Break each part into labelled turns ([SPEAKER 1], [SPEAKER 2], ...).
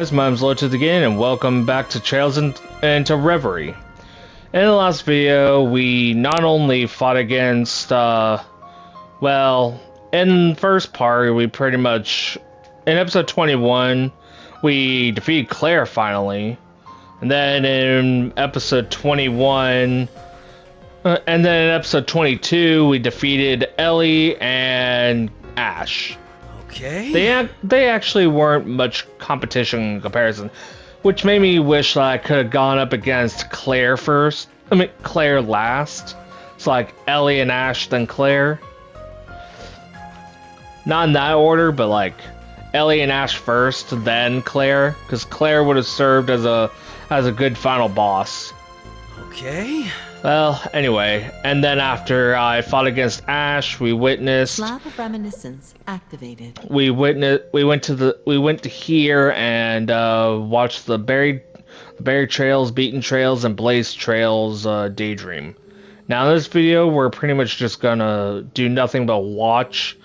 [SPEAKER 1] My name's Lotus again, and welcome back to Trails into Reverie. In the last video, we not only fought against, well, in the first part, we pretty much, in episode 21, we defeated Claire finally. And then in episode 21, and then in episode 22, we defeated Ellie and Ash.
[SPEAKER 2] Okay.
[SPEAKER 1] They actually weren't much competition in comparison, which made me wish that I could have gone up against Claire first. I mean, Claire last. It's like Ellie and Ash, then Claire. Not in that order, but like Ellie and Ash first, then Claire, because Claire would have served as a good final boss.
[SPEAKER 2] Okay.
[SPEAKER 1] Well, anyway, and then after I fought against Ash, we witnessed.
[SPEAKER 3] Slab of reminiscence activated.
[SPEAKER 1] We went to here and watched the buried trails, beaten trails, and blazed trails daydream. Now in this video, we're pretty much just gonna do nothing but watch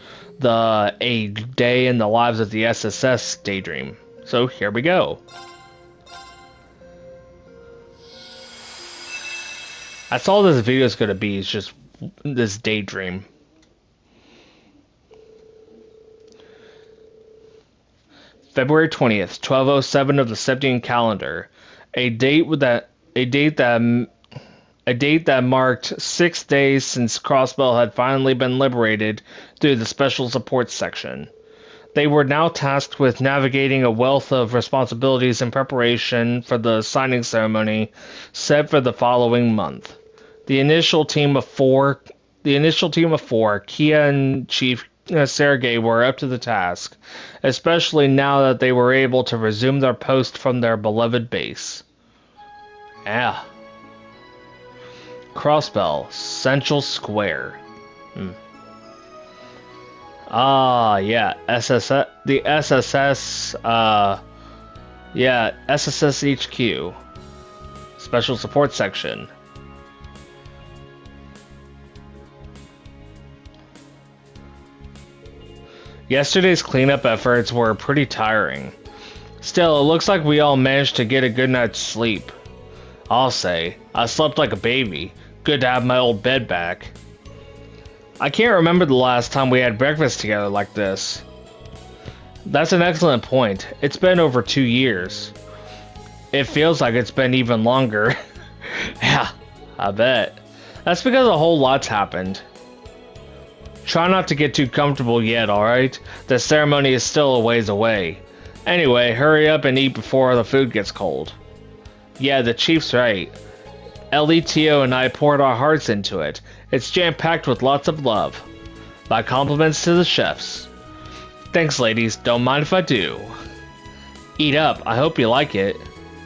[SPEAKER 1] a day in the lives of the SSS daydream. So here we go. That's all this video is going to be, is just this daydream. February 20th, 1207 of the Septian calendar. A date that marked 6 days since Crossbell had finally been liberated through the special support section. They were now tasked with navigating a wealth of responsibilities in preparation for the signing ceremony set for the following month. The initial team of four, Kia and Chief Sergei, were up to the task, especially now that they were able to resume their post from their beloved base. Crossbell, Central Square. Yeah, SSS, the SSS, SSS HQ, Special Support Section. Yesterday's cleanup efforts were pretty tiring. Still, it looks like we all managed to get a good night's sleep. I'll say, I slept like a baby. Good to have my old bed back. I can't remember the last time we had breakfast together like this. That's an excellent point. It's been over 2 years. It feels like it's been even longer. Yeah, I bet. That's because a whole lot's happened. Try not to get too comfortable yet, alright? The ceremony is still a ways away. Anyway, hurry up and eat before the food gets cold. Yeah, the chief's right. Ellie, Tio, and I poured our hearts into it. It's jam-packed with lots of love. My compliments to the chefs. Thanks, ladies. Don't mind if I do. Eat up. I hope you like it.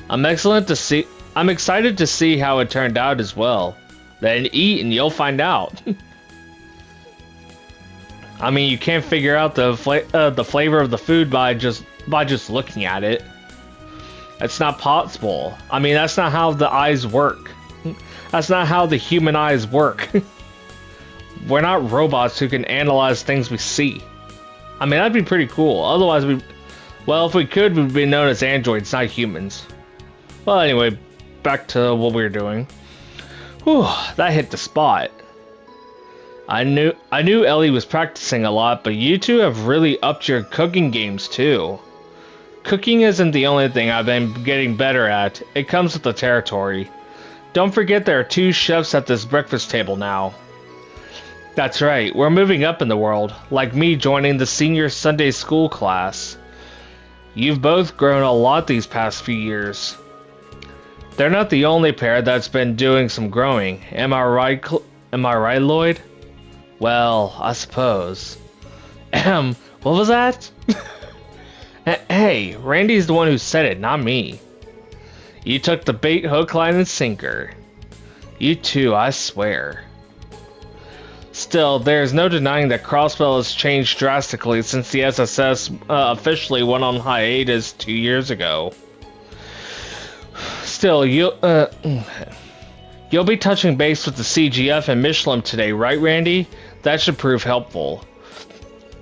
[SPEAKER 1] I'm excited to see how it turned out as well. Then eat and you'll find out. I mean, you can't figure out the flavor of the food by just looking at it. It's not possible. I mean, that's not how the eyes work. That's not how the human eyes work. We're not robots who can analyze things we see. I mean, that'd be pretty cool. Otherwise, if we could, we'd be known as androids, not humans. Well, anyway, back to what we were doing. Whew, that hit the spot. I knew Ellie was practicing a lot, but you two have really upped your cooking games too. Cooking isn't the only thing I've been getting better at. It comes with the territory. Don't forget there are 2 chefs at this breakfast table now. That's right, we're moving up in the world, like me joining the senior Sunday school class. You've both grown a lot these past few years. They're not the only pair that's been doing some growing. Am I right, Lloyd? Well, I suppose. What was that? Hey, Randy's the one who said it, not me. You took the bait, hook, line, and sinker. You too, I swear. Still, there's no denying that Crossbell has changed drastically since the SSS officially went on hiatus 2 years ago. Still, you'll be touching base with the CGF and Michelin today, right, Randy? That should prove helpful.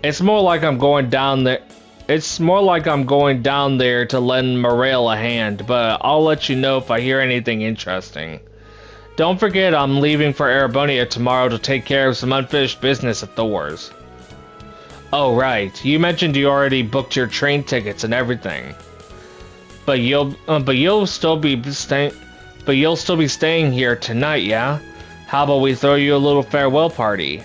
[SPEAKER 1] It's more like I'm going down there It's more like I'm going down there to lend Morale a hand, but I'll let you know if I hear anything interesting. Don't forget I'm leaving for Erebonia tomorrow to take care of some unfinished business at Thor's. Oh right, you mentioned you already booked your train tickets and everything. But you'll still be staying here tonight, yeah? How about we throw you a little farewell party?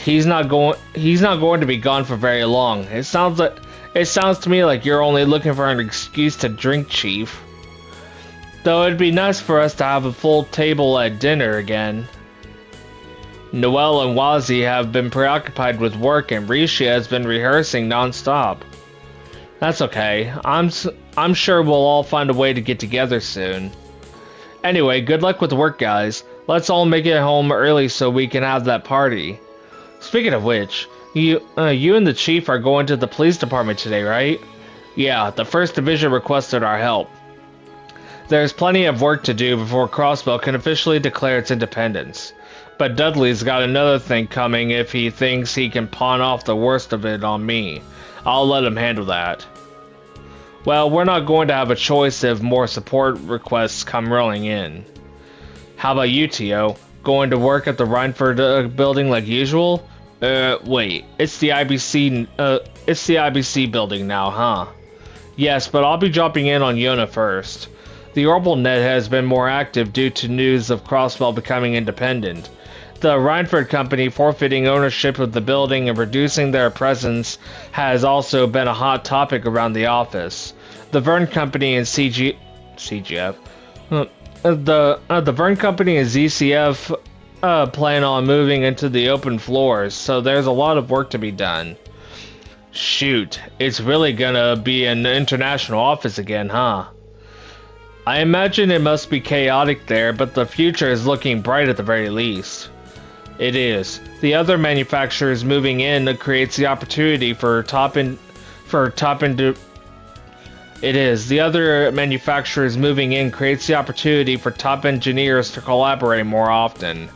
[SPEAKER 1] He's not going to be gone for very long. It sounds to me like you're only looking for an excuse to drink, Chief. Though it'd be nice for us to have a full table at dinner again. Noelle and Wazi have been preoccupied with work and Rishi has been rehearsing non-stop. That's okay. I'm sure we'll all find a way to get together soon. Anyway, good luck with work, guys. Let's all make it home early so we can have that party. Speaking of which, you and the chief are going to the police department today, right? Yeah, the 1st Division requested our help. There's plenty of work to do before Crossbell can officially declare its independence. But Dudley's got another thing coming if he thinks he can pawn off the worst of it on me. I'll let him handle that. Well, we're not going to have a choice if more support requests come rolling in. How about you, Tio? Going to work at the Rhineford building like usual? Wait, it's the IBC building now, huh? Yes, but I'll be dropping in on Yona first. The OrbitalNet has been more active due to news of Crossbell becoming independent. The Rhineford company forfeiting ownership of the building and reducing their presence has also been a hot topic around the office. The Vern company and CGF the Vern company and ZCF plan on moving into the open floors, so there's a lot of work to be done. Shoot, it's really gonna be an international office again, huh? I imagine it must be chaotic there, but the future is looking bright at the very least. It is. The other manufacturers moving in creates the opportunity for top engineers to collaborate more often.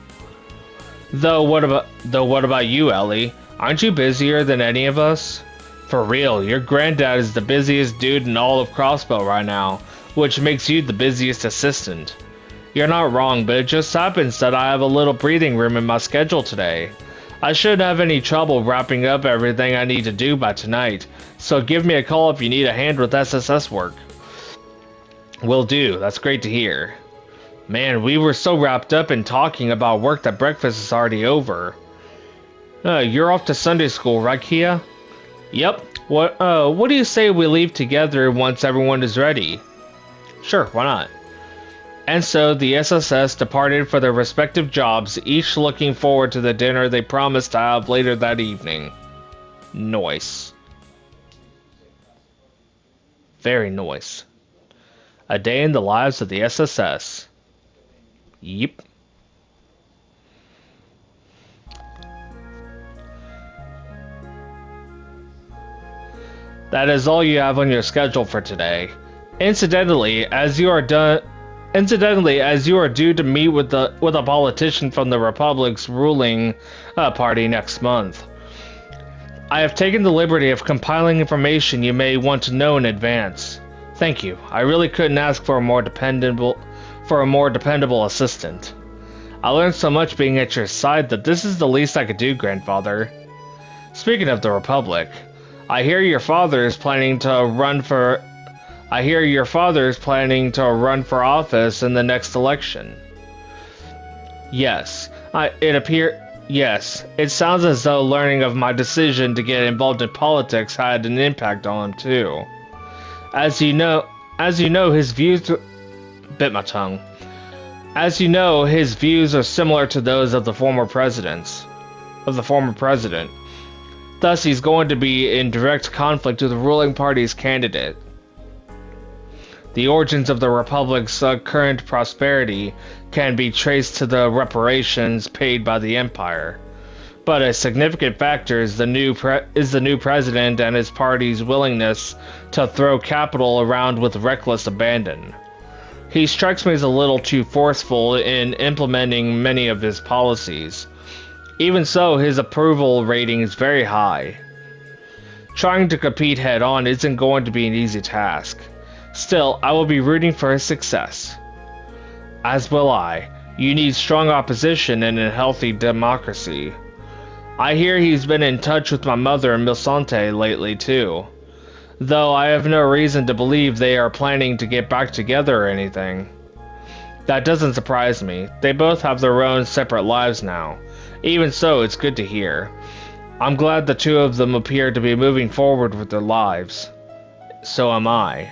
[SPEAKER 1] Though what about you, Ellie? Aren't you busier than any of us? For real, your granddad is the busiest dude in all of Crossbell right now, which makes you the busiest assistant. You're not wrong, but it just happens that I have a little breathing room in my schedule today. I shouldn't have any trouble wrapping up everything I need to do by tonight, so give me a call if you need a hand with SSS work. Will do, that's great to hear. Man, we were so wrapped up in talking about work that breakfast is already over. You're off to Sunday school, right, Kia? Yep. What do you say we leave together once everyone is ready? Sure, why not? And so the SSS departed for their respective jobs, each looking forward to the dinner they promised to have later that evening. Nice. Very nice. A day in the lives of the SSS. Yep. That is all you have on your schedule for today. Incidentally, as you are due to meet with a politician from the Republic's ruling party next month. I have taken the liberty of compiling information you may want to know in advance. Thank you. I really couldn't ask for a more dependable assistant. I learned so much being at your side that this is the least I could do, Grandfather. Speaking of the Republic, I hear your father is planning to run for office in the next election. Yes, it sounds as though learning of my decision to get involved in politics had an impact on him too. As you know, his views are similar to those of the former president. Thus, he's going to be in direct conflict with the ruling party's candidate. The origins of the Republic's current prosperity can be traced to the reparations paid by the Empire. But a significant factor is the new president and his party's willingness to throw capital around with reckless abandon. He strikes me as a little too forceful in implementing many of his policies. Even so, his approval rating is very high. Trying to compete head-on isn't going to be an easy task. Still, I will be rooting for his success. As will I. You need strong opposition and a healthy democracy. I hear he's been in touch with my mother and Milsante lately too. Though I have no reason to believe they are planning to get back together or anything. That doesn't surprise me. They both have their own separate lives now. Even so, it's good to hear. I'm glad the two of them appear to be moving forward with their lives. So am I.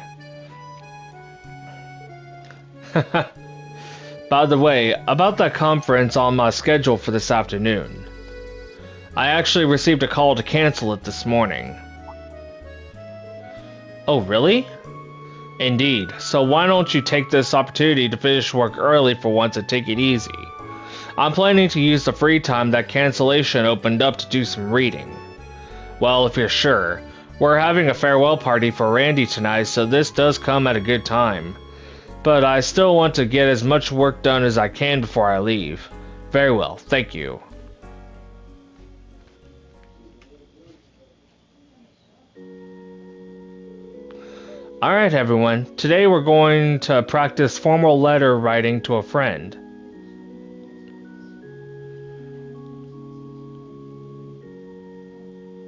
[SPEAKER 1] By the way, about that conference on my schedule for this afternoon. I actually received a call to cancel it this morning. Oh, really? Indeed. So why don't you take this opportunity to finish work early for once and take it easy? I'm planning to use the free time that cancellation opened up to do some reading. Well, if you're sure. We're having a farewell party for Randy tonight, so this does come at a good time. But I still want to get as much work done as I can before I leave. Very well, thank you. Alright everyone, today we're going to practice formal letter writing to a friend.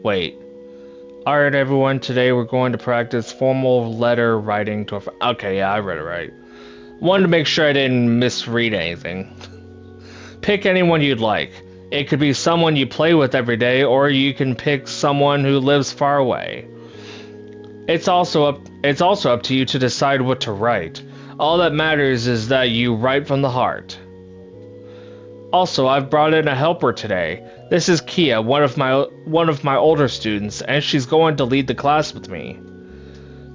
[SPEAKER 1] Wait. Alright everyone, today we're going to practice formal letter writing to a friend. Okay, yeah, I read it right. Wanted to make sure I didn't misread anything. Pick anyone you'd like. It could be someone you play with every day, or you can pick someone who lives far away. It's also up to you to decide what to write. All that matters is that you write from the heart. Also, I've brought in a helper today. This is Kia, one of my older students, and she's going to lead the class with me.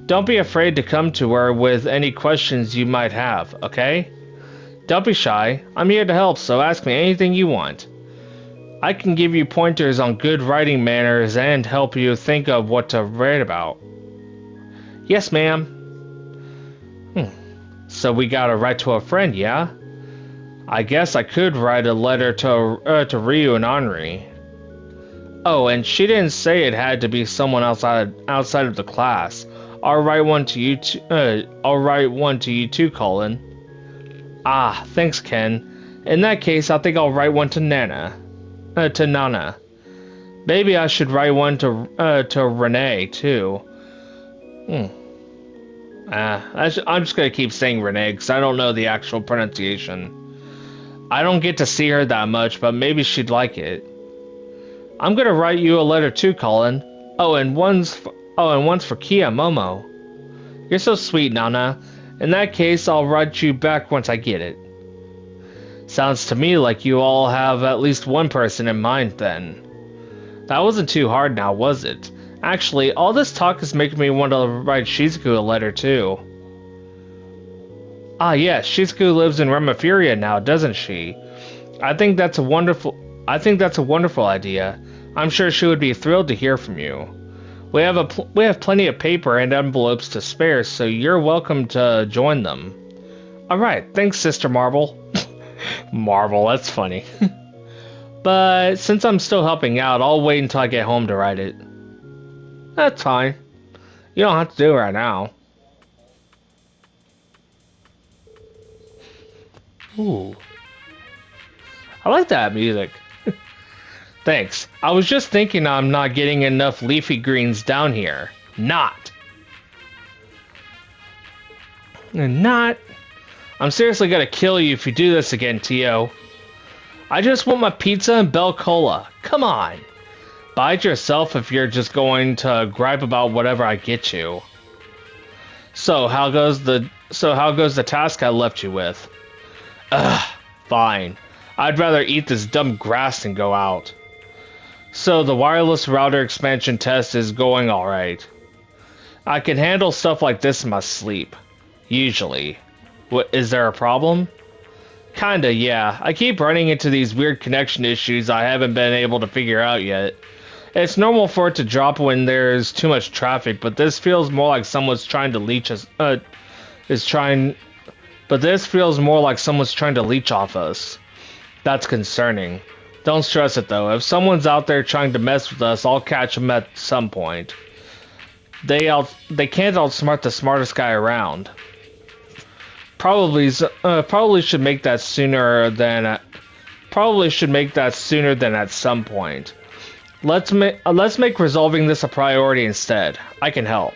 [SPEAKER 1] Don't be afraid to come to her with any questions you might have, okay? Don't be shy. I'm here to help, so ask me anything you want. I can give you pointers on good writing manners and help you think of what to write about. Yes, ma'am. So we gotta write to a friend, yeah? I guess I could write a letter to Ryu and Henri. Oh, and she didn't say it had to be someone outside of the class. I'll write one to you too, Colin. Ah, thanks, Ken. In that case, I think I'll write one to Nana. Maybe I should write one to Renee too. I'm just gonna keep saying Renee because I don't know the actual pronunciation. I don't get to see her that much, but maybe she'd like it. I'm gonna write you a letter too, Colin. Oh, and one's for Kia Momo. You're so sweet, Nana. In that case, I'll write you back once I get it. Sounds to me like you all have at least one person in mind then. That wasn't too hard now, was it? Actually, all this talk is making me want to write Shizuku a letter too. Ah yes, Shizuku lives in Reverie now, doesn't she? I think that's a wonderful idea. I'm sure she would be thrilled to hear from you. We have plenty of paper and envelopes to spare, so you're welcome to join them. Alright, thanks Sister Marble. Marble, that's funny. But since I'm still helping out, I'll wait until I get home to write it. That's fine. You don't have to do it right now. Ooh. I like that music. Thanks. I was just thinking I'm not getting enough leafy greens down here. Not. I'm seriously gonna kill you if you do this again, Tio. I just want my pizza and Bell Cola. Come on. Buy it yourself if you're just going to gripe about whatever I get you. So how goes the task I left you with? Ugh, fine. I'd rather eat this dumb grass than go out. So the wireless router expansion test is going alright. I can handle stuff like this in my sleep. Usually. What, is there a problem? Kinda, yeah. I keep running into these weird connection issues I haven't been able to figure out yet. It's normal for it to drop when there's too much traffic, but this feels more like someone's trying to leech us. But this feels more like someone's trying to leech off us. That's concerning. Don't stress it though. If someone's out there trying to mess with us, I'll catch them at some point. They can't outsmart the smartest guy around. Probably should make that sooner than at some point. Let's make resolving this a priority instead. I can help.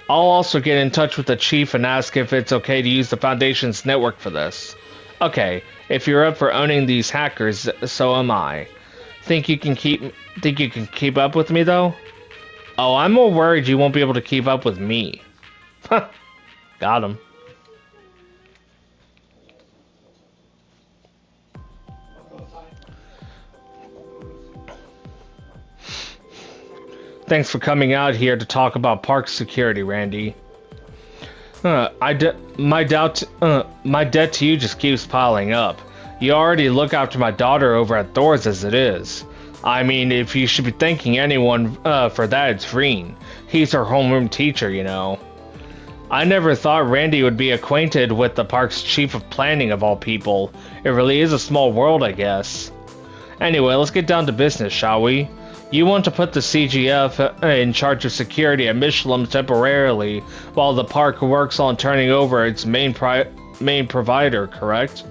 [SPEAKER 1] I'll also get in touch with the chief and ask if it's okay to use the Foundation's network for this. Okay, if you're up for owning these hackers, so am I. Think you can keep up with me though? Oh, I'm more worried you won't be able to keep up with me. Got him. Thanks for coming out here to talk about park security, Randy. My debt to you just keeps piling up. You already look after my daughter over at Thor's as it is. I mean, if you should be thanking anyone for that, it's Reen. He's her homeroom teacher, you know. I never thought Randy would be acquainted with the park's chief of planning of all people. It really is a small world, I guess. Anyway, let's get down to business, shall we? You want to put the CGF in charge of security at Michelin temporarily, while the park works on turning over its main provider, correct?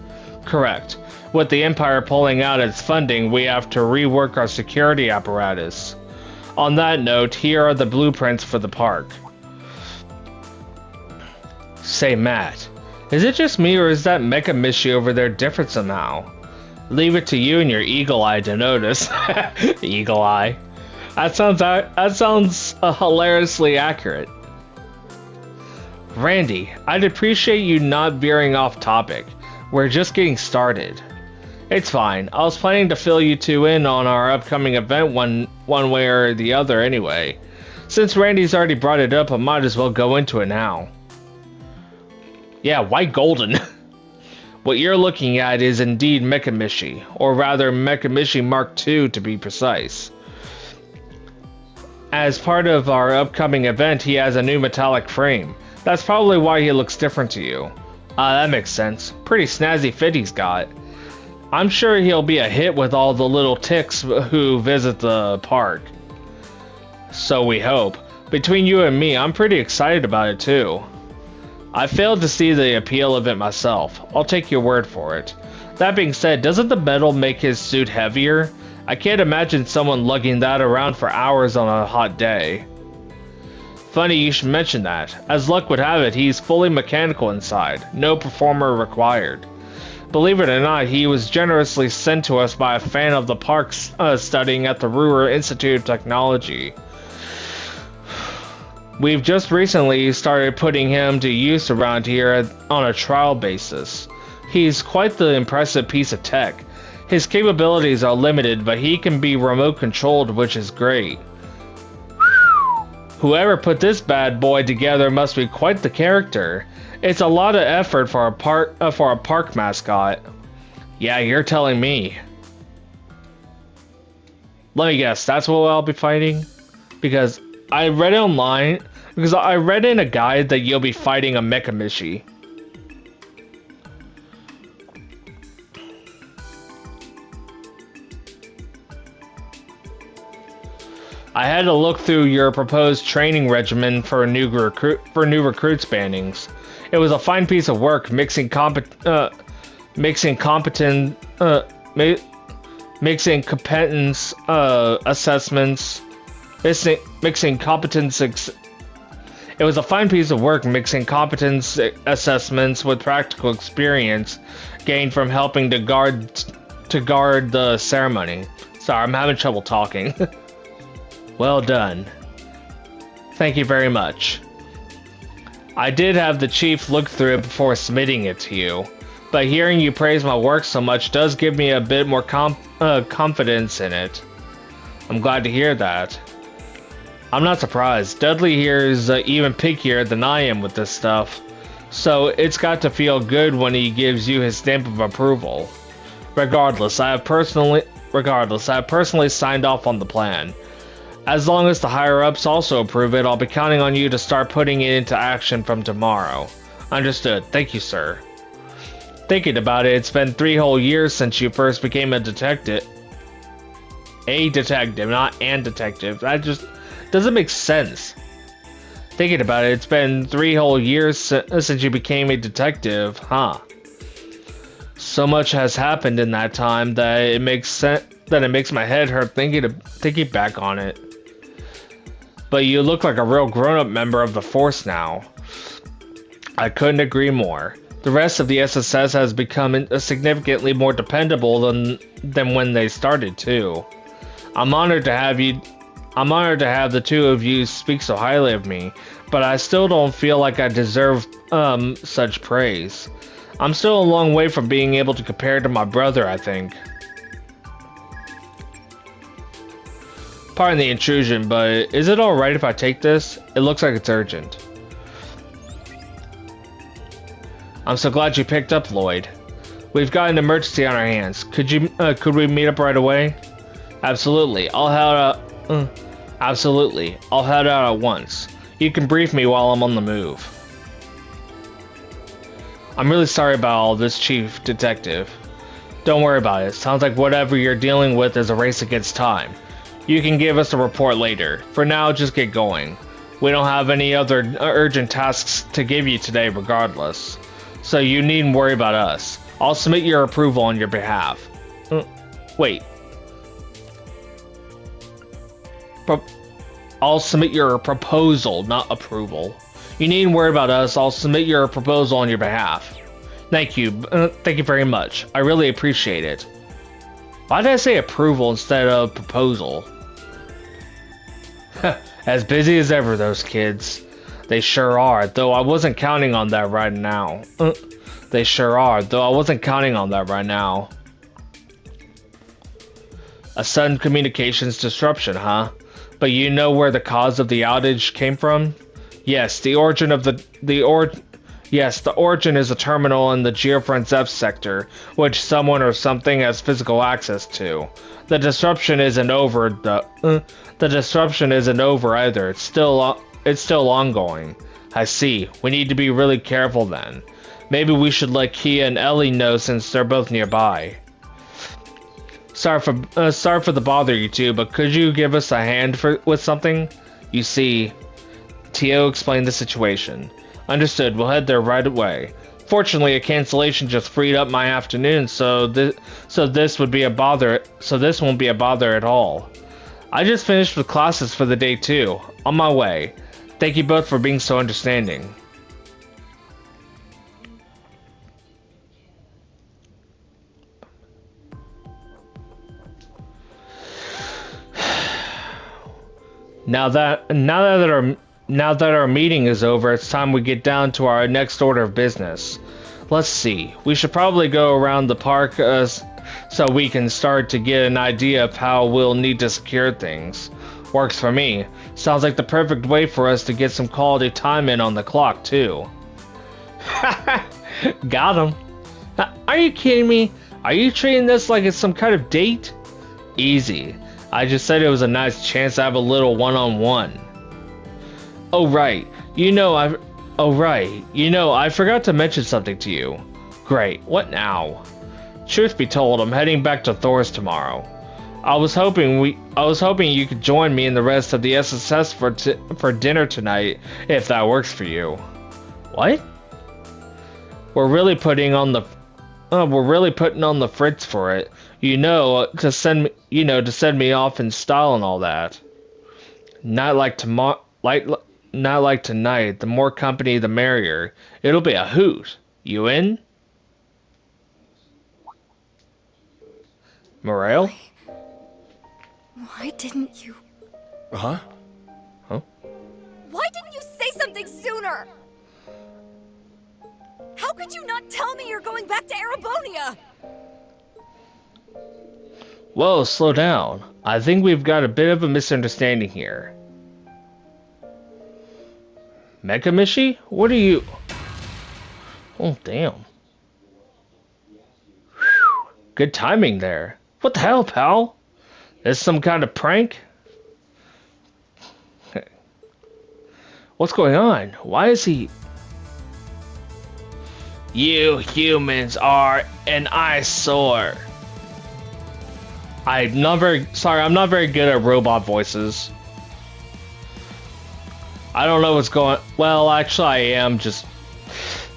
[SPEAKER 1] Correct. With the Empire pulling out its funding, we have to rework our security apparatus. On that note, here are the blueprints for the park. Say, Matt, is it just me or is that Mecha Mishi over there different somehow? Leave it to you and your eagle eye to notice. Eagle eye. That sounds hilariously accurate. Randy, I'd appreciate you not veering off topic. We're just getting started. It's fine. I was planning to fill you two in on our upcoming event one way or the other anyway. Since Randy's already brought it up, I might as well go into it now. Yeah, white golden. What you're looking at is indeed Mecha Mishi, or rather Mecha Mishi Mark II to be precise. As part of our upcoming event, he has a new metallic frame. That's probably why he looks different to you. That makes sense. Pretty snazzy fit he's got. I'm sure he'll be a hit with all the little ticks who visit the park. So we hope. Between you and me, I'm pretty excited about it too. I failed to see the appeal of it myself. I'll take your word for it. That being said, doesn't the metal make his suit heavier? I can't imagine someone lugging that around for hours on a hot day. Funny you should mention that. As luck would have it, he's fully mechanical inside. No performer required. Believe it or not, he was generously sent to us by a fan of the parks studying at the Ruhr Institute of Technology. We've just recently started putting him to use around here on a trial basis. He's quite the impressive piece of tech. His capabilities are limited, but he can be remote controlled, which is great. Whoever put this bad boy together must be quite the character. It's a lot of effort for a park mascot. Yeah, you're telling me. Let me guess, that's what I'll be fighting? Because I read it online, because I read in a guide that you'll be fighting a Mecha Mishi. I had to look through your proposed training regimen for new recruits bannings. It was a fine piece of work, mixing competence assessments. It was a fine piece of work mixing competence assessments with practical experience gained from helping to guard the ceremony. Sorry, I'm having trouble talking. Well done. Thank you very much. I did have the chief look through it before submitting it to you, but hearing you praise my work so much does give me a bit more confidence in it. I'm glad to hear that. I'm not surprised. Dudley here is even pickier than I am with this stuff, so it's got to feel good when he gives you his stamp of approval. Regardless, I have personally signed off on the plan. As long as the higher-ups also approve it, I'll be counting on you to start putting it into action from tomorrow. Understood. Thank you, sir. Thinking about it, it's been 3 whole years since you first became a detective. A detective, not an detective. That just doesn't make sense. Thinking about it, it's been 3 whole years since you became a detective, huh? So much has happened in that time that it makes my head hurt thinking back on it. But you look like a real grown-up member of the force now. I couldn't agree more. The rest of the SSS has become significantly more dependable than when they started too. I'm honored to have the two of you speak so highly of me, but I still don't feel like I deserve such praise. I'm still a long way from being able to compare to my brother, I think. Pardon the intrusion, but is it alright if I take this? It looks like it's urgent. I'm so glad you picked up, Lloyd. We've got an emergency on our hands. Could we meet up right away? Absolutely. I'll head out at once. You can brief me while I'm on the move. I'm really sorry about all this, Chief Detective. Don't worry about it. Sounds like whatever you're dealing with is a race against time. You can give us a report later. For now, just get going. We don't have any other urgent tasks to give you today regardless. So you needn't worry about us. I'll submit your approval on your behalf. Wait. I'll submit your proposal, not approval. You needn't worry about us. I'll submit your proposal on your behalf. Thank you. Thank you very much. I really appreciate it. Why did I say approval instead of proposal? As busy as ever, those kids. They sure are, though I wasn't counting on that right now. They sure are, though I wasn't counting on that right now. A sudden communications disruption, huh? But you know where the cause of the outage came from? Yes, the origin is a terminal in the Geofriend's F sector, which someone or something has physical access to. The disruption isn't over. The disruption isn't over either. It's still ongoing. I see. We need to be really careful then. Maybe we should let Kia and Ellie know since they're both nearby. Sorry for the bother, you two, but could you give us a hand with something? You see, Tio explained the situation. Understood. We'll head there right away. Fortunately, a cancellation just freed up my afternoon, so this won't be a bother at all. I just finished with classes for the day too. On my way. Thank you both for being so understanding. Now that our meeting is over, it's time we get down to our next order of business. Let's see. We should probably go around the park so we can start to get an idea of how we'll need to secure things. Works for me. Sounds like the perfect way for us to get some quality time in on the clock, too. Got him. Are you kidding me? Are you treating this like it's some kind of date? Easy. I just said it was a nice chance to have a little one-on-one. Oh right, I forgot to mention something to you. Great, what now? Truth be told, I'm heading back to Thor's tomorrow. I was hoping you could join me and the rest of the SSS for dinner tonight, if that works for you. What? We're really putting on the fritz for it. To send me off in style and all that. Not like tonight. The more company, the merrier. It'll be a hoot. You in? Morale?
[SPEAKER 4] Why didn't you?
[SPEAKER 2] Huh?
[SPEAKER 1] Huh?
[SPEAKER 4] Why didn't you say something sooner? How could you not tell me you're going back to Erebonia?
[SPEAKER 1] Whoa, slow down. I think we've got a bit of a misunderstanding here. Mecha Mishi? What are you... Oh, damn. Whew. Good timing there. What the hell, pal? Is some kind of prank? What's going on? Why is he... You humans are an eyesore. I'm not very good at robot voices. I don't know what's going. Well, actually, I am just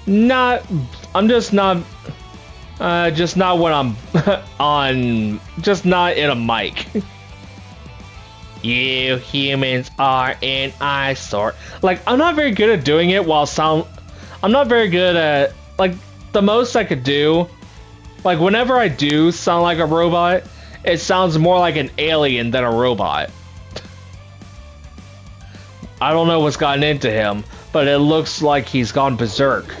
[SPEAKER 1] not. I'm just not. Just not when I'm on. Just not in a mic. You humans are an eyesore. Like, I'm not very good at doing it while sound. I'm not very good at, like, the most I could do. Like, whenever I do sound like a robot, it sounds more like an alien than a robot. I don't know what's gotten into him, but it looks like he's gone berserk.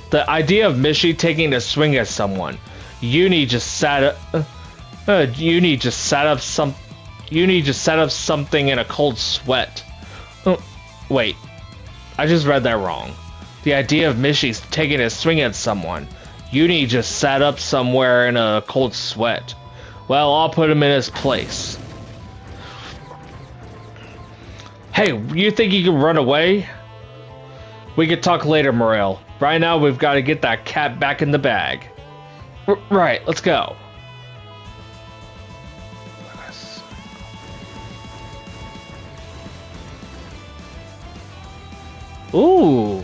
[SPEAKER 1] The idea of Mishy taking a swing at someone. Uni just set up something in a cold sweat. Wait, I just read that wrong. The idea of Mishy's taking a swing at someone. Uni just sat up somewhere in a cold sweat. Well, I'll put him in his place. Hey, you think you can run away? We could talk later, Morel. Right now, we've got to get that cat back in the bag. Right, let's go. Ooh.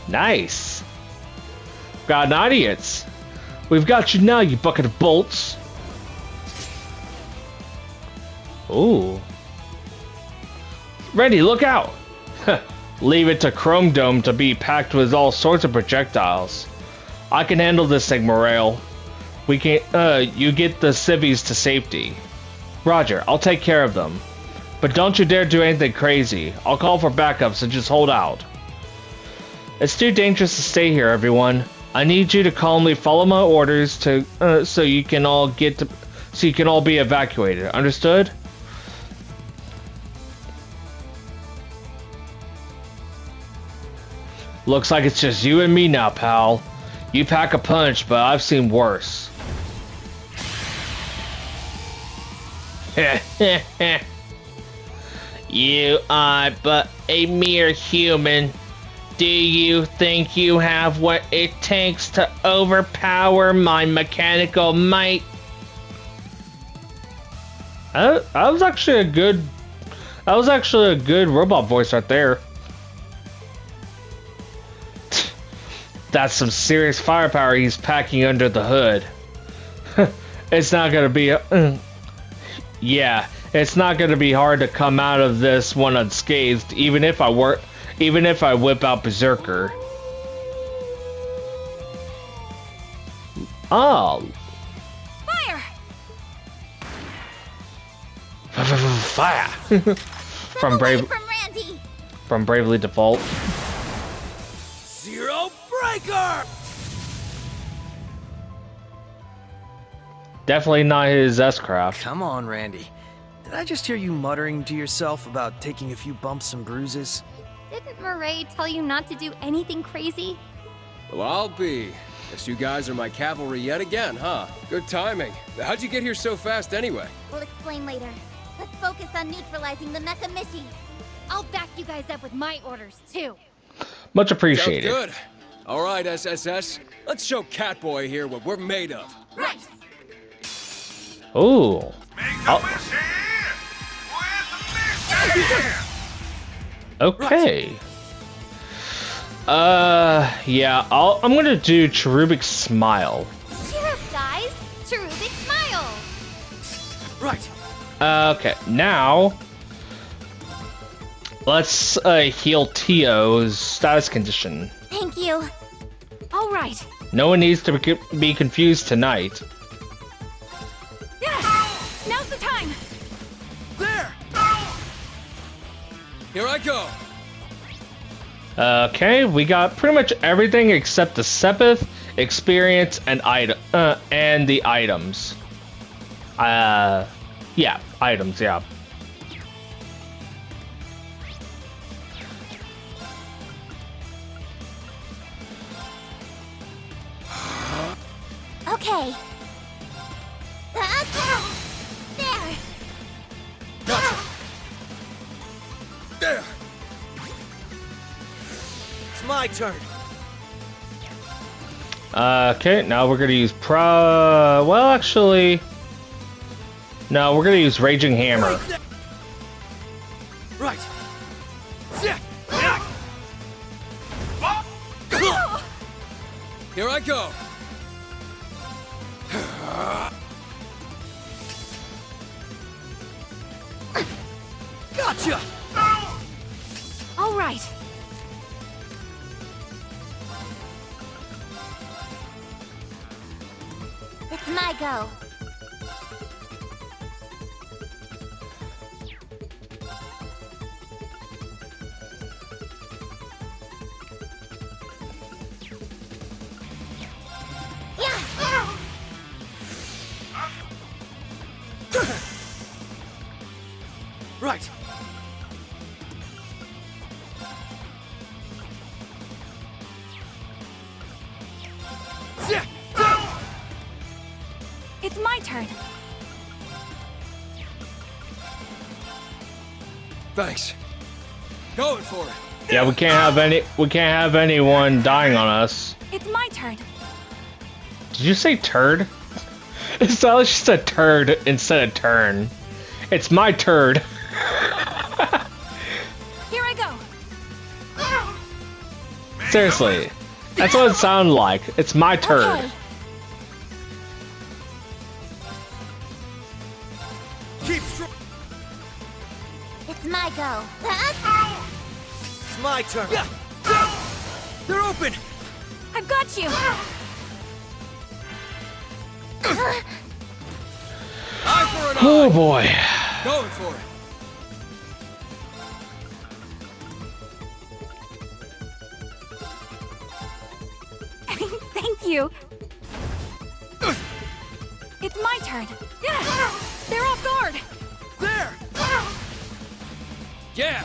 [SPEAKER 1] Nice. Got an audience. We've got you now, you bucket of bolts. Ooh. Randy, look out! Leave it to Chrome Dome to be packed with all sorts of projectiles. I can handle this thing, Morale. We can, you get the civvies to safety. Roger, I'll take care of them. But don't you dare do anything crazy. I'll call for backup, so just hold out. It's too dangerous to stay here, everyone. I need you to calmly follow my orders to, so you can all be evacuated. Understood? Looks like it's just you and me now, pal. You pack a punch, but I've seen worse. You are but a mere human. Do you think you have what it takes to overpower my mechanical might? That was actually a good robot voice right there. That's some serious firepower he's packing under the hood. It's not gonna be yeah, it's not gonna be hard to come out of this one unscathed, even if I whip out Berserker. Oh.
[SPEAKER 4] Fire!
[SPEAKER 1] Fire! from
[SPEAKER 4] Randy!
[SPEAKER 1] From Bravely Default.
[SPEAKER 2] Zero Breaker!
[SPEAKER 1] Definitely not his S-Craft.
[SPEAKER 2] Come on, Randy. Did I just hear you muttering to yourself about taking a few bumps and bruises?
[SPEAKER 4] Didn't Murray tell you not to do anything crazy?
[SPEAKER 5] Well, I'll be. Guess you guys are my cavalry yet again, huh? Good timing. How'd you get here so fast anyway?
[SPEAKER 4] We'll explain later. Let's focus on neutralizing the Mecha Mishy. I'll back you guys up with my orders, too.
[SPEAKER 1] Much appreciated.
[SPEAKER 5] Sounds good. All right, SSS. Let's show Catboy here what we're made of.
[SPEAKER 4] Right!
[SPEAKER 1] Ooh. Okay. Yeah, I'm gonna do Cherubic Smile.
[SPEAKER 4] Cheer up, guys! Cherubic Smile!
[SPEAKER 2] Right.
[SPEAKER 1] Okay, now let's heal Tio's status condition.
[SPEAKER 4] Thank you. All right.
[SPEAKER 1] No one needs to be confused tonight.
[SPEAKER 4] Now's the time!
[SPEAKER 2] There!
[SPEAKER 5] Here I go.
[SPEAKER 1] Okay, we got pretty much everything except the Sepith, experience, and the items. Yeah, items, yeah.
[SPEAKER 4] Okay. There!
[SPEAKER 5] Gotcha. There.
[SPEAKER 2] It's my turn.
[SPEAKER 1] Okay, now we're gonna use well, actually, no, we're gonna use Raging Hammer.
[SPEAKER 2] Right.
[SPEAKER 5] Here I go.
[SPEAKER 2] Gotcha!
[SPEAKER 4] All right. It's my go.
[SPEAKER 2] Right.
[SPEAKER 4] It's my turn.
[SPEAKER 5] Thanks. Going for it.
[SPEAKER 1] Yeah, we can't have anyone dying on us.
[SPEAKER 4] It's my turn.
[SPEAKER 1] Did you say turd? It sounded like she said turd instead of turn. It's my turd.
[SPEAKER 4] Here I go.
[SPEAKER 1] Seriously. That's what it sounded like. It's my turd.
[SPEAKER 4] Okay.
[SPEAKER 2] Keep strong.
[SPEAKER 4] It's my go.
[SPEAKER 2] It's my turn. They're open.
[SPEAKER 4] I've got you.
[SPEAKER 5] Eye for an
[SPEAKER 1] Oh
[SPEAKER 5] eye.
[SPEAKER 1] boy.
[SPEAKER 5] Going for it.
[SPEAKER 4] Thank you. It's my turn. Yeah. They're off guard.
[SPEAKER 2] There.
[SPEAKER 5] Yeah.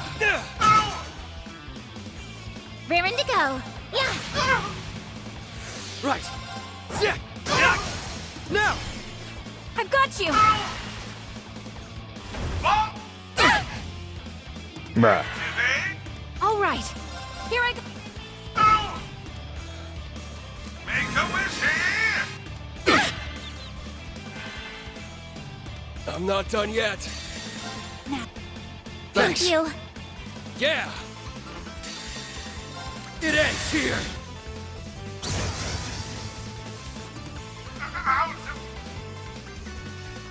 [SPEAKER 4] Raring to go. Yeah.
[SPEAKER 2] Right. Now.
[SPEAKER 4] I've got you.
[SPEAKER 1] Bruh.
[SPEAKER 4] All right. Here I go.
[SPEAKER 5] I'm not done yet.
[SPEAKER 4] Thank
[SPEAKER 5] Thanks.
[SPEAKER 4] you.
[SPEAKER 5] Yeah. It ends here.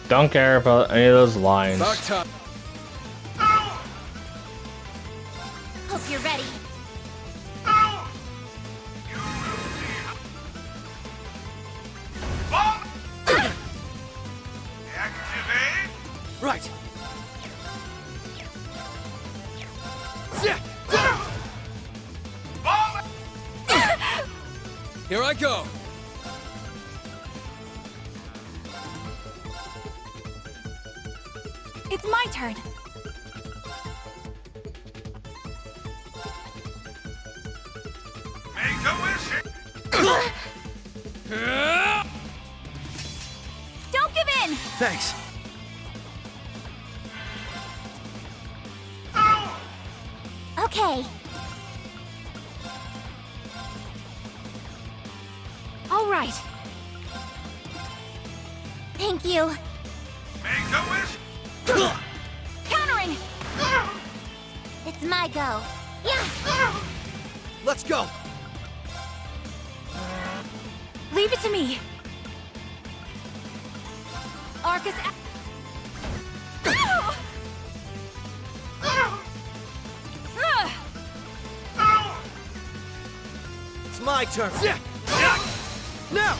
[SPEAKER 1] Don't care about any of those lines.
[SPEAKER 5] About time.
[SPEAKER 4] Hope you're ready.
[SPEAKER 2] Right.
[SPEAKER 5] Here I go.
[SPEAKER 4] It's my turn. Don't give in.
[SPEAKER 2] Thanks.
[SPEAKER 4] Okay. All right. Thank you. Countering. It's my go. Yeah.
[SPEAKER 2] Let's go.
[SPEAKER 4] Leave it to me. Arcus.
[SPEAKER 2] It's my turn. Now.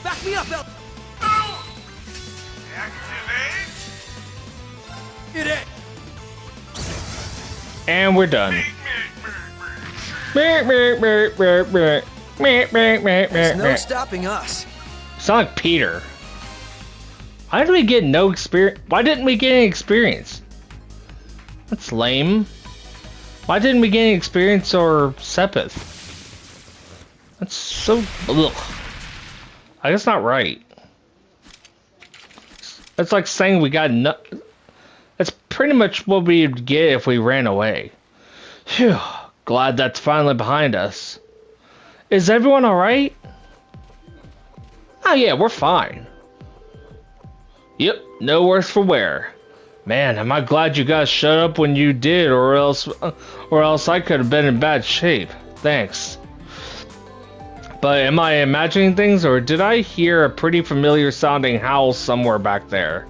[SPEAKER 2] Back me up, El. It ends.
[SPEAKER 1] And we're done.
[SPEAKER 2] There's no stopping us.
[SPEAKER 1] Sound like Peter. Why did we get no experience? Why didn't we get any experience? That's lame. Why didn't we get any experience or Sepith? That's so. Ugh. I guess not right. That's like saying we got no. That's pretty much what we'd get if we ran away. Phew. Glad that's finally behind us. Is everyone alright? Oh yeah, we're fine. Yep, no worse for wear. Man, am I glad you guys shut up when you did, or else I could have been in bad shape. Thanks. But am I imagining things, or did I hear a pretty familiar sounding howl somewhere back there?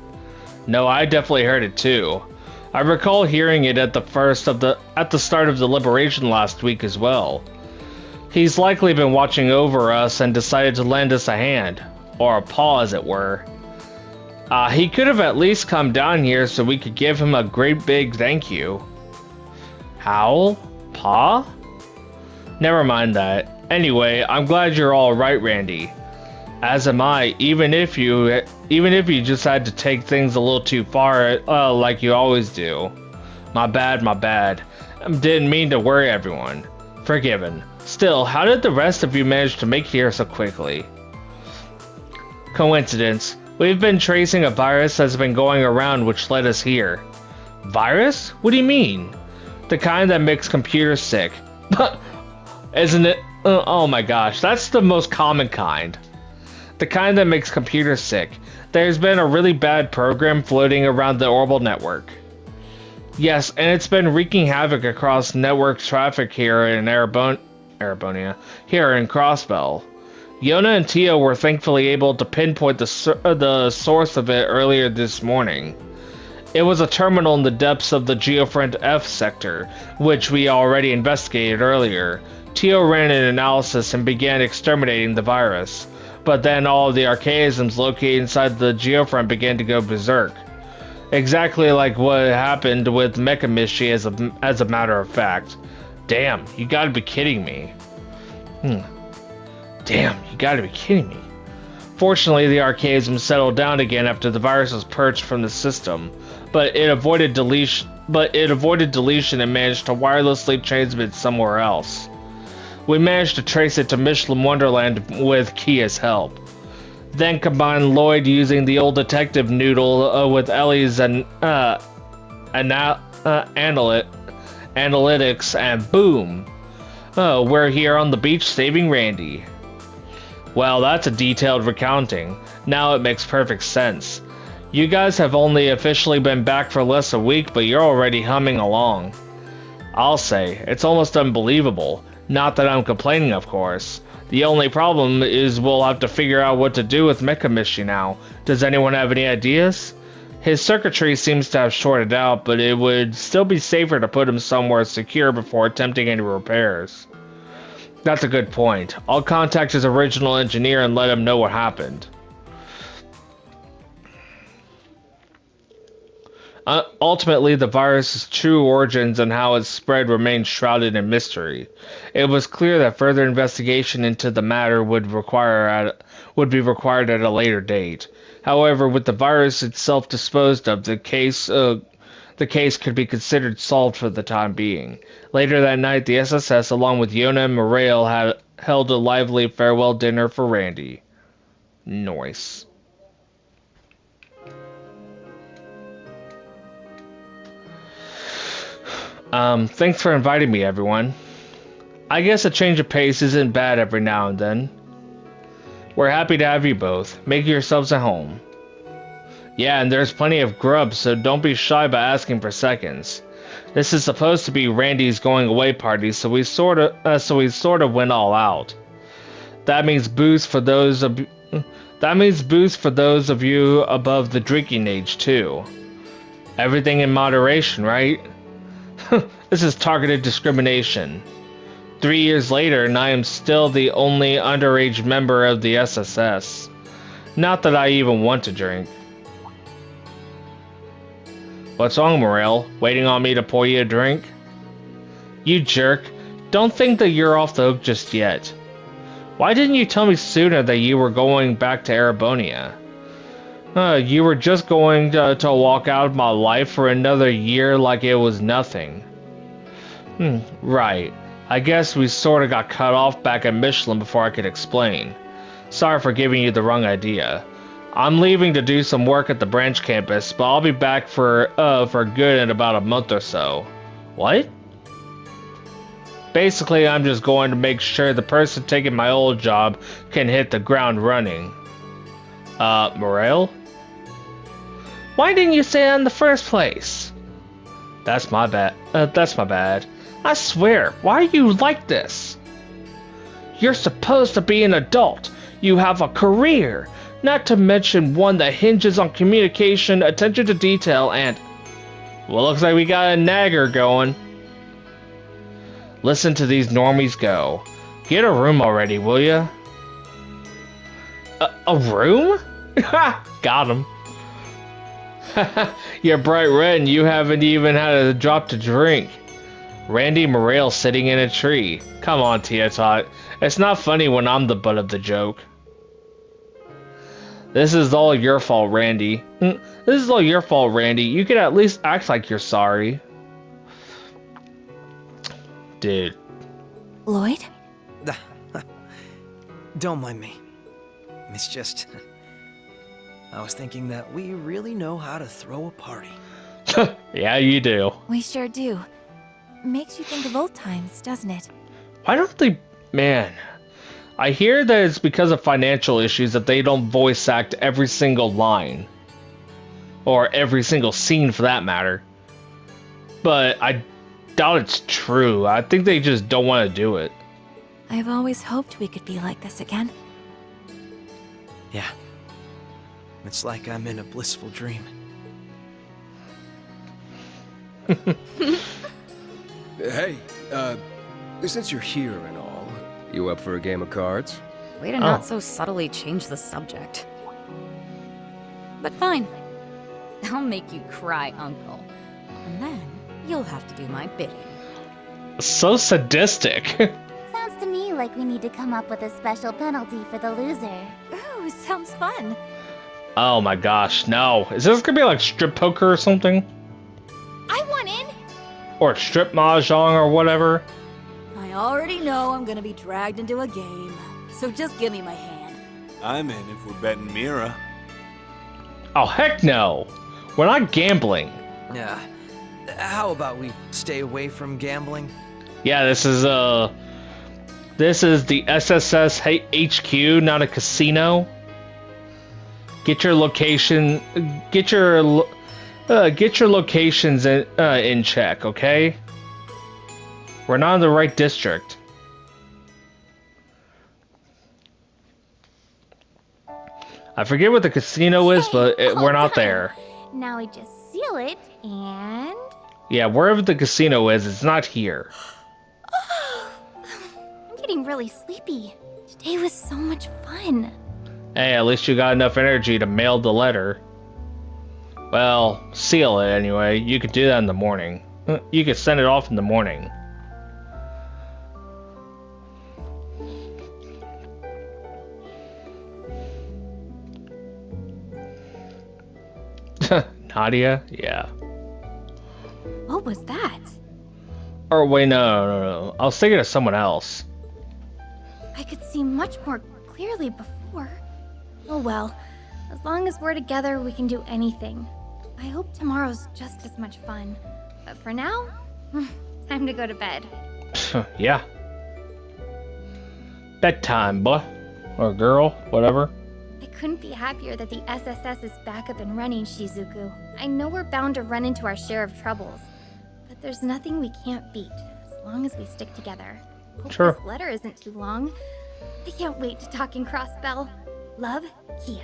[SPEAKER 1] No, I definitely heard it too. I recall hearing it at the start of the liberation last week as well. He's likely been watching over us and decided to lend us a hand, or a paw as it were. He could have at least come down here so we could give him a great big thank you. Howl? Paw? Never mind that. Anyway, I'm glad you're all right, Randy. As am I, even if you just had to take things a little too far, like you always do. My bad. Didn't mean to worry everyone. Forgiven. Still, how did the rest of you manage to make it here so quickly? Coincidence. We've been tracing a virus that's been going around which led us here. Virus? What do you mean? The kind that makes computers sick. Isn't it? Oh my gosh, that's the most common kind. The kind that makes computers sick. There's been a really bad program floating around the orbital network. Yes, and it's been wreaking havoc across network traffic here in Erebonia, here in Crossbell. Yona and Tio were thankfully able to pinpoint the source of it earlier this morning. It was a terminal in the depths of the Geofront F sector, which we already investigated earlier. Tio ran an analysis and began exterminating the virus, but then all of the archaisms located inside the Geofront began to go berserk. Exactly like what happened with Mechamishi as a matter of fact. Damn, you gotta be kidding me. Damn, you gotta be kidding me. Fortunately, the archaism settled down again after the virus was purged from the system, but it avoided deletion and managed to wirelessly transmit somewhere else. We managed to trace it to Michelin Wonderland with Kia's help. Then combined Lloyd using the old detective noodle with Ellie's analytics, and boom! We're here on the beach saving Randy. Well, that's a detailed recounting. Now it makes perfect sense. You guys have only officially been back for less than a week, but you're already humming along. I'll say, it's almost unbelievable. Not that I'm complaining, of course. The only problem is we'll have to figure out what to do with Mechamishi now. Does anyone have any ideas? His circuitry seems to have shorted out, but it would still be safer to put him somewhere secure before attempting any repairs. That's a good point. I'll contact his original engineer and let him know what happened. Ultimately, the virus's true origins and how it spread remained shrouded in mystery. It was clear that further investigation into the matter would be required at a later date. However, with the virus itself disposed of, the case could be considered solved for the time being. Later that night, the SSS, along with Yona and Morale, had held a lively farewell dinner for Randy. Nice. Thanks for inviting me, everyone. I guess a change of pace isn't bad every now and then. We're happy to have you both. Make yourselves at home. Yeah, and there's plenty of grub, so don't be shy by asking for seconds. This is supposed to be Randy's going away party, so we sort of went all out. That means booze for those of you above the drinking age too. Everything in moderation, right? This is targeted discrimination. 3 years later, and I am still the only underage member of the SSS. Not that I even want to drink. What's wrong, Morel? Waiting on me to pour you a drink? You jerk. Don't think that you're off the hook just yet. Why didn't you tell me sooner that you were going back to Erebonia? You were just going to walk out of my life for another year like it was nothing. Right. I guess we sort of got cut off back at Michelin before I could explain. Sorry for giving you the wrong idea. I'm leaving to do some work at the branch campus, but I'll be back for good in about a month or so. What? Basically, I'm just going to make sure the person taking my old job can hit the ground running. Morale? Why didn't you say that in the first place? That's my bad. I swear, why are you like this? You're supposed to be an adult. You have a career, not to mention one that hinges on communication, attention to detail, and... Well, looks like we got a nagger going. Listen to these normies go. Get a room already, will ya? A room? Ha! Got him. You're bright red and you haven't even had a drop to drink. Randy Morale sitting in a tree. Come on, Tia Tot. It's not funny when I'm the butt of the joke. This is all your fault, Randy. This is all your fault, Randy. You could at least act like you're sorry. Dude.
[SPEAKER 3] Lloyd?
[SPEAKER 2] Don't mind me. It's just... I was thinking that we really know how to throw a party.
[SPEAKER 1] Yeah, you do.
[SPEAKER 6] We sure do. Makes you think of old times, doesn't it?
[SPEAKER 1] Why don't they... Man... I hear that it's because of financial issues that they don't voice act every single line. Or every single scene for that matter. But I doubt it's true. I think they just don't want to do it.
[SPEAKER 6] I've always hoped we could be like this again.
[SPEAKER 2] Yeah. It's like I'm in a blissful dream.
[SPEAKER 5] Hey, since you're here and all, you up for a game of cards?
[SPEAKER 7] Way to not so subtly change the subject. But fine. I'll make you cry, Uncle. And then you'll have to do my bidding.
[SPEAKER 1] So sadistic.
[SPEAKER 4] Sounds to me like we need to come up with a special penalty for the loser.
[SPEAKER 6] Ooh, sounds fun.
[SPEAKER 1] Oh my gosh, no. Is this gonna be like strip poker or something?
[SPEAKER 4] I want in!
[SPEAKER 1] Or strip mahjong or whatever?
[SPEAKER 8] I already know I'm gonna be dragged into a game, so just give me my hand.
[SPEAKER 9] I'm in if we're betting Mira.
[SPEAKER 1] Oh heck no! We're not gambling.
[SPEAKER 2] Yeah. How about we stay away from gambling?
[SPEAKER 1] Yeah, this is the SSS HQ, not a casino. Get your location, get your locations in check, okay? We're not in the right district. I forget what the casino is, but we're not there.
[SPEAKER 4] Now we just seal it and...
[SPEAKER 1] Yeah, wherever the casino is, it's not here.
[SPEAKER 4] I'm getting really sleepy. Today was so much fun.
[SPEAKER 1] Hey, at least you got enough energy to mail the letter. Well, seal it anyway. You could do that in the morning. You could send it off in the morning. Nadia? Yeah.
[SPEAKER 4] What was that?
[SPEAKER 1] Or wait, no. I was thinking of someone else.
[SPEAKER 4] I could see much more clearly before. Oh well, as long as we're together, we can do anything. I hope tomorrow's just as much fun. But for now, time to go to bed.
[SPEAKER 1] Yeah. Bedtime, boy. Or girl, whatever.
[SPEAKER 4] I couldn't be happier that the SSS is back up and running, Shizuku. I know we're bound to run into our share of troubles, but there's nothing we can't beat, as long as we stick together. Hope
[SPEAKER 1] Sure.
[SPEAKER 4] This letter isn't too long. I can't wait to talk in Crossbell. Love, Kia.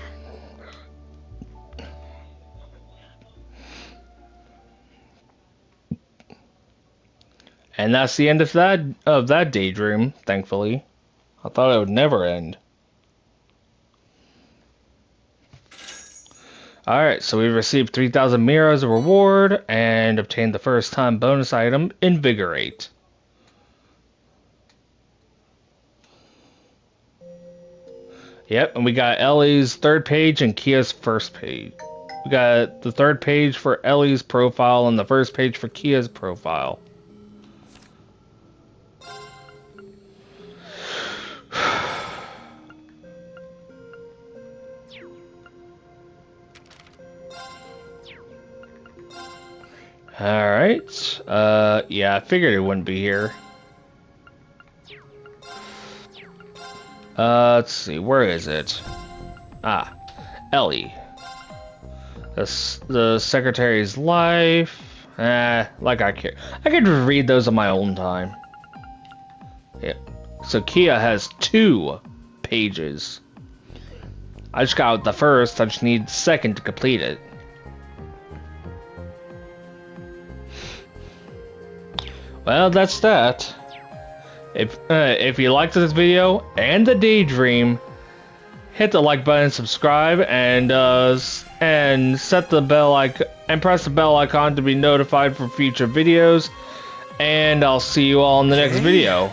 [SPEAKER 1] And that's the end of that daydream, thankfully. I thought it would never end. Alright, so we've received 3,000 Mira as a reward and obtained the first time bonus item, Invigorate. Yep, and we got Ellie's third page and Kia's first page. We got the third page for Ellie's profile and the first page for Kia's profile. Alright, yeah, I figured it wouldn't be here. Let's see, where is it? Ah, Ellie. The secretary's life. Like I care. I could read those on my own time. Yeah. So Kia has 2 pages. I just got the first, I just need the second to complete it. Well, that's that. If you liked this video and the daydream, hit the like button, subscribe, and set the bell icon and press the bell icon to be notified for future videos. And I'll see you all in the next video.